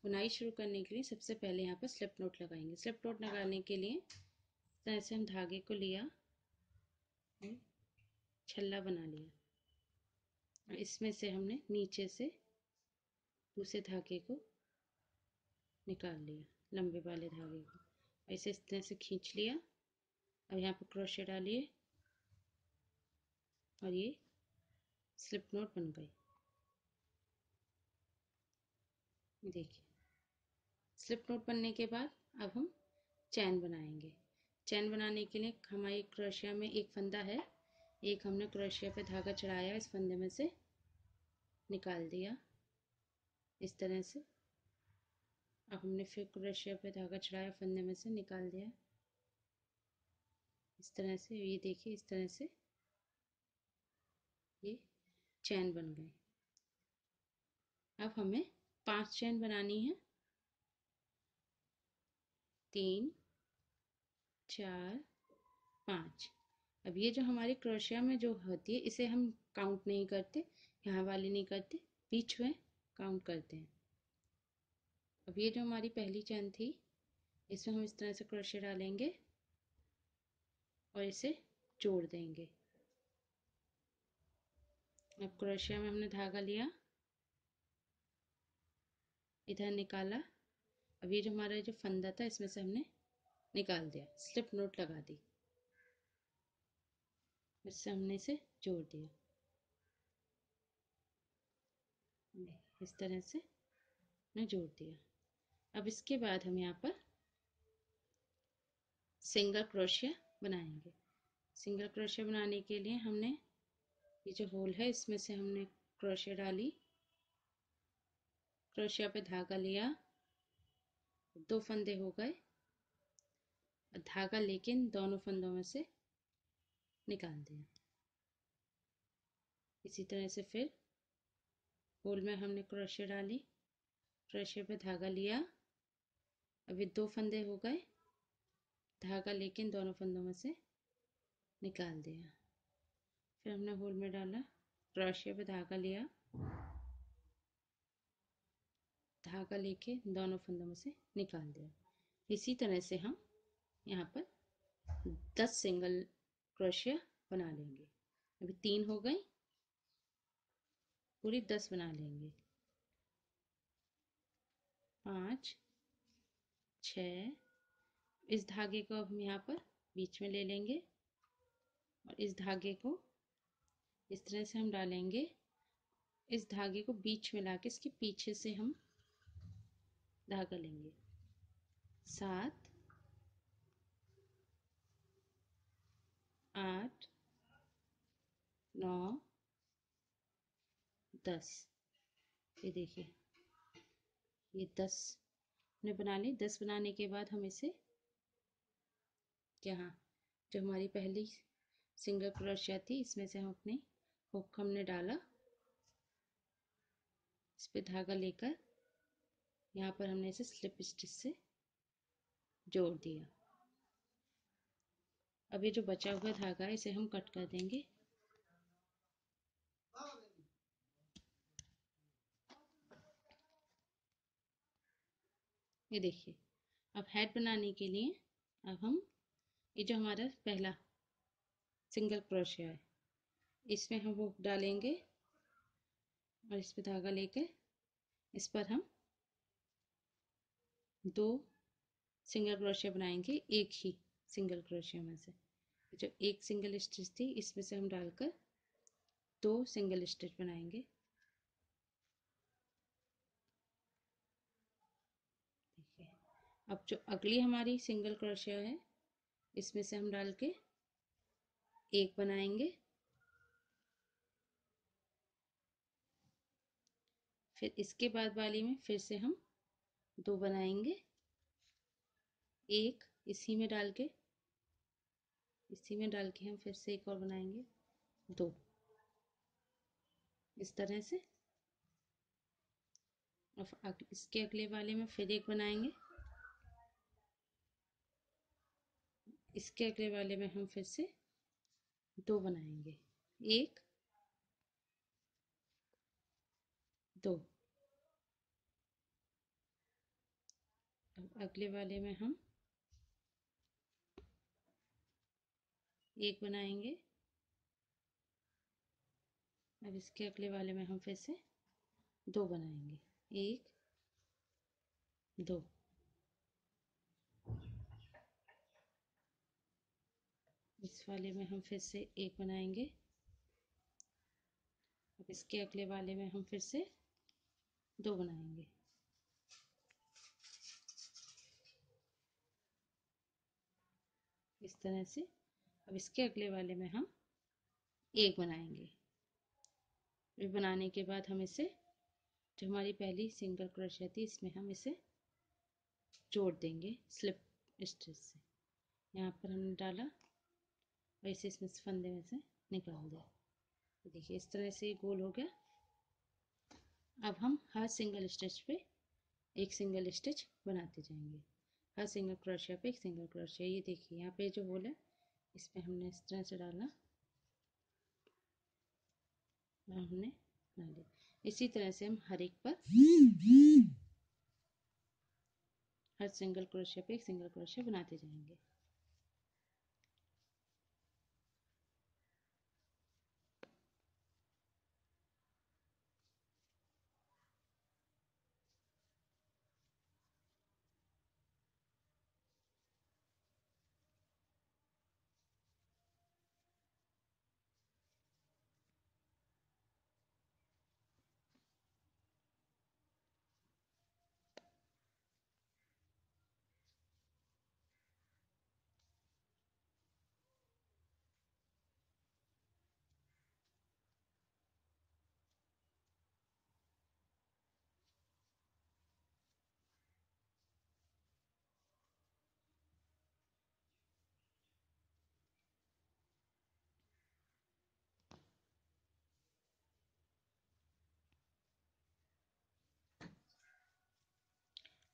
बुनाई शुरू करने के लिए सबसे पहले यहाँ पर स्लिप नोट लगाएंगे। स्लिप नोट लगाने के लिए इस तरह से हम धागे को लिया और छल्ला बना लिया और इसमें से हमने नीचे से दूसरे धागे को निकाल लिया, लंबे वाले धागे को ऐसे इस तरह से खींच लिया। अब यहाँ पर क्रोशे डालिए और ये स्लिप नोट बन गई। देखिए स्लिप नोट बनने के बाद अब हम चैन बनाएंगे। चैन बनाने के लिए हमारे क्रोशिया में एक फंदा है, एक हमने क्रोशिया पे धागा चढ़ाया, इस फंदे में से निकाल दिया इस तरह से। अब हमने फिर क्रोशिया पे धागा चढ़ाया, फंदे में से निकाल दिया इस तरह से। ये देखिए इस तरह से ये चैन बन गई। अब हमें 5 चैन बनानी है, 3 4 5। अब ये जो हमारी क्रोशिया में जो होती है इसे हम काउंट नहीं करते, यहाँ वाली नहीं करते, बीच में काउंट करते हैं। अब ये जो हमारी पहली चैन थी इसमें हम इस तरह से क्रोशिया डालेंगे और इसे जोड़ देंगे। अब क्रोशिया में हमने धागा लिया, इधर निकाला। अब ये जो हमारा जो फंदा था इसमें से हमने निकाल दिया, स्लिप नोट लगा दी, इससे हमने इसे जोड़ दिया इस तरह से मैं जोड़ दिया। अब इसके बाद हम यहाँ पर सिंगल क्रोशिया बनाएंगे। सिंगल क्रोशिया बनाने के लिए हमने ये जो होल है इसमें से हमने क्रोशिया डाली, क्रोशिया पे धागा लिया, 2 फंदे हो गए, धागा लेके इन दोनों फंदों में से निकाल दिया। इसी तरह से फिर होल में हमने क्रोशिया डाली, क्रोशिया पे धागा लिया, अभी 2 फंदे हो गए, धागा लेके इन दोनों फंदों में से निकाल दिया। फिर हमने होल में डाला, क्रोशिया पे धागा लिया, धागा लेके दोनों फंदों में से निकाल दिया। इसी तरह से हम यहाँ पर 10 सिंगल क्रोशिया बना लेंगे। अभी 3 हो गई, पूरी 10 बना लेंगे। 5 6, इस धागे को अब हम यहाँ पर बीच में ले लेंगे और इस धागे को इस तरह से हम डालेंगे, इस धागे को बीच में लाके इसके पीछे से हम धागा लेंगे। 7 8 9 10। ये देखिए ये 10 ने बना ली। 10 बनाने के बाद हम इसे यहाँ जो हमारी पहली सिंगल क्रोशिया थी इसमें से हम अपने हुक हमने डाला, इस पे धागा लेकर यहाँ पर हमने इसे स्लिप स्टिच से जोड़ दिया। अब ये जो बचा हुआ धागा है इसे हम कट कर देंगे। ये देखिए अब हेड बनाने के लिए अब हम ये जो हमारा पहला सिंगल क्रोशिया है इसमें हम हुक डालेंगे और इस पे धागा लेकर इस पर हम 2 सिंगल क्रोशिया बनाएंगे, एक ही सिंगल क्रोशिया में से। जो एक सिंगल स्टिच थी इसमें से हम डालकर 2 सिंगल स्टिच बनाएंगे। देखिए अब जो अगली हमारी सिंगल क्रोशिया है इसमें से हम डाल के एक बनाएंगे, फिर इसके बाद वाली में फिर से हम 2 बनाएंगे, एक इसी में डाल के हम फिर से एक और बनाएंगे 2 इस तरह से। और इसके अगले वाले में फिर एक बनाएंगे, इसके अगले वाले में हम फिर से 2 बनाएंगे, एक 2। अब अगले वाले में हम एक बनाएंगे। अब इसके अगले वाले में हम फिर से दो बनाएंगे, एक दो। इस वाले में हम फिर से एक बनाएंगे। अब इसके अगले वाले में हम फिर से दो बनाएंगे। इस तरह से। अब इसके अगले वाले में हम एक बनाएंगे। ये बनाने के बाद हम इसे, जो हमारी पहली सिंगल क्रोशिया थी, इसमें हम इसे जोड़ देंगे स्लिप स्टिच से। यहाँ पर हमने डाला और इसे इसमें से फंदे में से निकाल दिया। तो देखिए इस तरह से ये गोल हो गया। अब हम हर सिंगल स्टिच पे एक सिंगल स्टिच बनाते जाएंगे। हर सिंगल क्रोशिया पे एक सिंगल क्रोशिया। ये देखिए यहाँ पे जो होल है, इसमें हमने इस तरह से डाला और हमने बना लिया। इसी तरह से हम हर एक पर हर सिंगल क्रोशिया पे एक सिंगल क्रोशिया बनाते जाएंगे।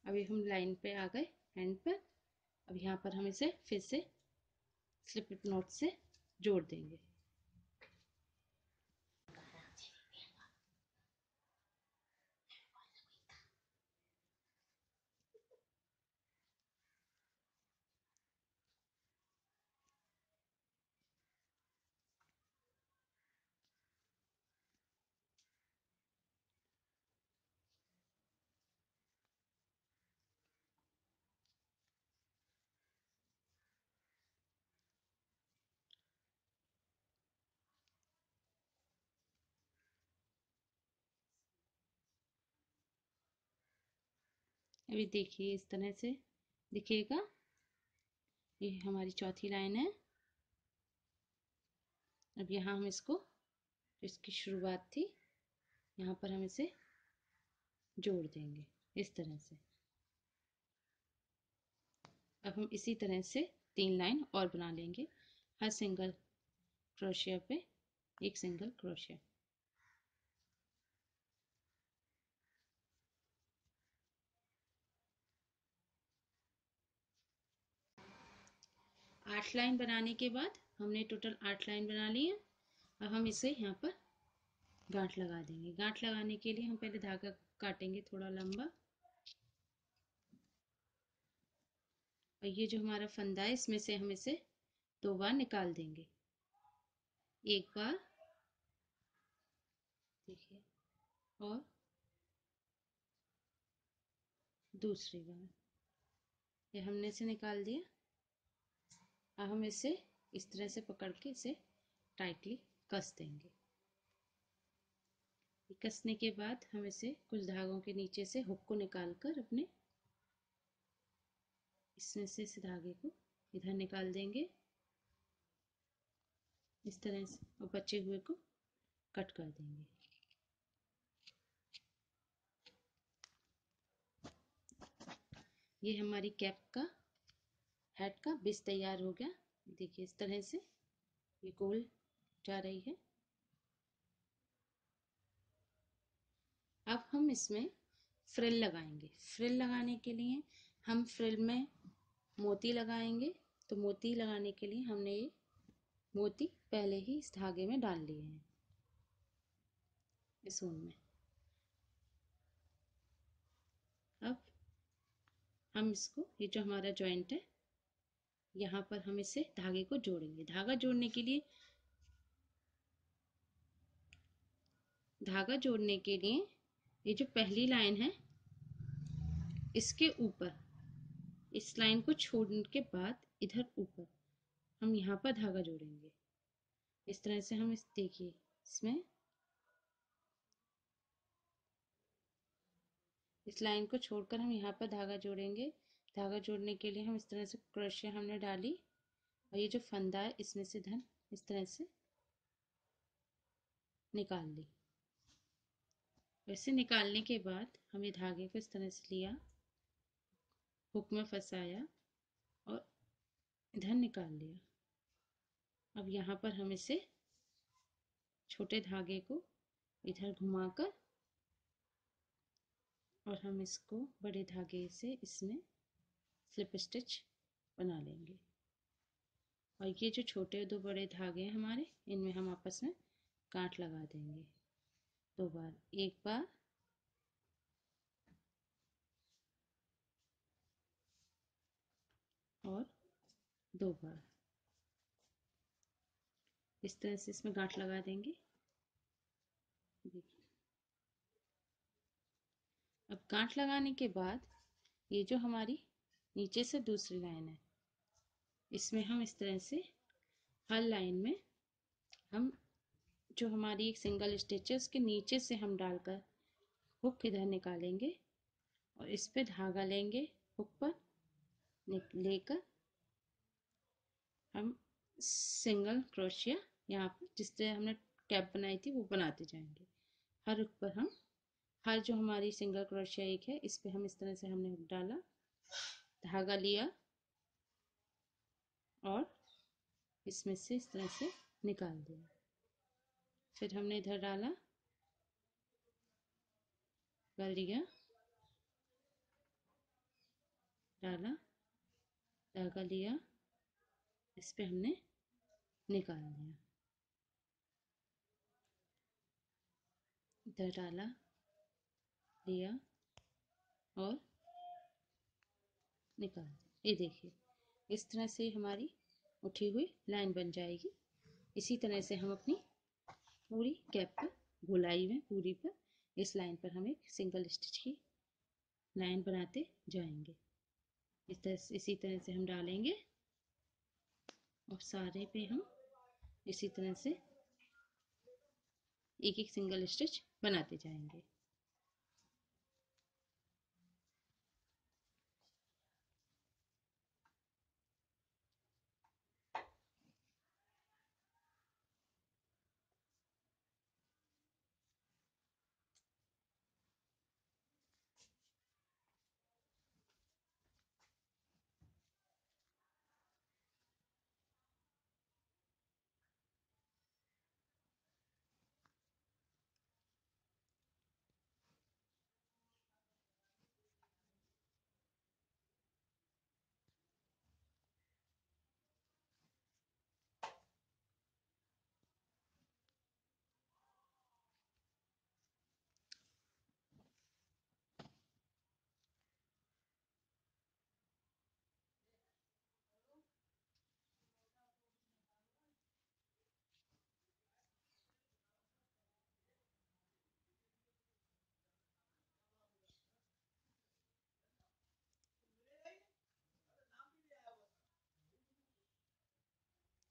अभी हम लाइन पे आ गए, एंड पर। अब यहाँ पर हम इसे फिर से स्लिप नॉट से जोड़ देंगे। अभी देखिए इस तरह से दिखेगा। ये हमारी चौथी लाइन है। अब यहाँ हम इसको, इसकी शुरुआत थी, यहाँ पर हम इसे जोड़ देंगे इस तरह से। अब हम इसी तरह से 3 लाइन और बना लेंगे। हर सिंगल क्रोशिया पे एक सिंगल क्रोशिया। आठ लाइन बनाने के बाद हमने टोटल 8 लाइन बना ली है। अब हम इसे यहाँ पर गांठ लगा देंगे। गांठ लगाने के लिए हम पहले धागा काटेंगे थोड़ा लंबा, और ये जो हमारा फंदा है, इसमें से हम इसे 2 बार निकाल देंगे। एक बार, देखिए, और दूसरी बार। ये हमने इसे निकाल दिया। अब हम इसे इस तरह से पकड़ के इसे टाइटली कस देंगे। कसने के बाद हम इसे कुछ धागों के नीचे से हुक को निकालकर अपने इसमें से इस धागे को इधर निकाल देंगे इस तरह से, और बचे हुए को कट कर देंगे। ये हमारी कैप का, हेड का बेस तैयार हो गया। देखिए इस तरह से ये गोल जा रही है। अब हम इसमें फ्रिल लगाएंगे। फ्रिल लगाने के लिए हम फ्रिल में मोती लगाएंगे। तो मोती लगाने के लिए हमने ये मोती पहले ही इस धागे में डाल लिए हैं, इस ऊन में। अब हम इसको, ये जो हमारा जॉइंट है, यहाँ पर हम इसे धागे को जोड़ेंगे। धागा जोड़ने के लिए ये जो पहली लाइन है, इसके ऊपर, इस लाइन को छोड़ने के बाद इधर ऊपर हम यहाँ पर धागा जोड़ेंगे। इस तरह से हम देखिए, इसमें इस लाइन को छोड़कर हम यहाँ पर धागा जोड़ेंगे। धागा जोड़ने के लिए हम इस तरह से क्रोशिया हमने डाली, और ये जो फंदा है इसमें से धन इस तरह से निकाल ली। वैसे निकालने के बाद हम ये धागे को इस तरह से लिया, हुक में फंसाया और इधर निकाल लिया। अब यहाँ पर हम इसे छोटे धागे को इधर घुमाकर और हम इसको बड़े धागे से इसमें स्लिप स्टिच बना लेंगे। और ये जो छोटे दो बड़े धागे हैं हमारे, इनमें हम आपस में गांठ लगा देंगे 2 बार, एक बार और 2 बार। इस तरह से इसमें गांठ लगा देंगे। देखिए, अब गांठ लगाने के बाद ये जो हमारी नीचे से दूसरी लाइन है, इसमें हम इस तरह से हर लाइन में हम जो हमारी एक सिंगल स्टिच है उसके नीचे से हम डालकर हुक इधर निकालेंगे और इस पे धागा लेंगे, हुक पर लेकर हम सिंगल क्रोशिया यहाँ पर जिस तरह हमने कैप बनाई थी वो बनाते जाएंगे। हर हुक पर हम, हर जो हमारी सिंगल क्रोशिया एक है, इस पे हम इस तरह से हमने हुक डाला, धागा लिया और इसमें से इस तरह से निकाल दिया। फिर हमने इधर डाला, कर लिया, डाला, धागा लिया, इस पे हमने निकाल दिया, इधर डाला, लिया और निकाल दिया। ये देखिए, इस तरह से हमारी उठी हुई लाइन बन जाएगी। इसी तरह से हम अपनी पूरी कैप पर, गोलाई में पूरी पर, इस लाइन पर हम एक सिंगल स्टिच की लाइन बनाते जाएंगे। इसी तरह से हम डालेंगे और सारे पे हम इसी तरह से एक एक सिंगल स्टिच बनाते जाएंगे।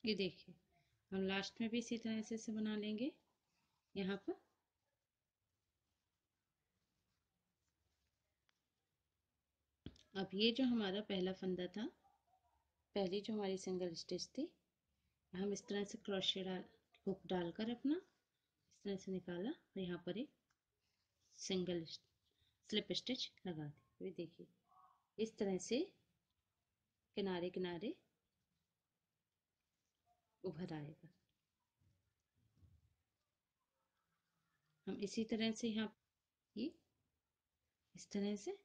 ये देखिए, हम लास्ट में भी इसी तरह से इसे बना लेंगे। यहाँ पर अब ये जो हमारा पहला फंदा था, पहली जो हमारी सिंगल स्टिच थी, हम इस तरह से क्रोशिया डाल, हुक डालकर अपना इस तरह से निकाला और यहाँ पर एक सिंगल स्लिप स्टिच लगा दी। तो देखिए, इस तरह से किनारे किनारे उभर आएगा। हम इसी तरह से यहाँ ये इस तरह से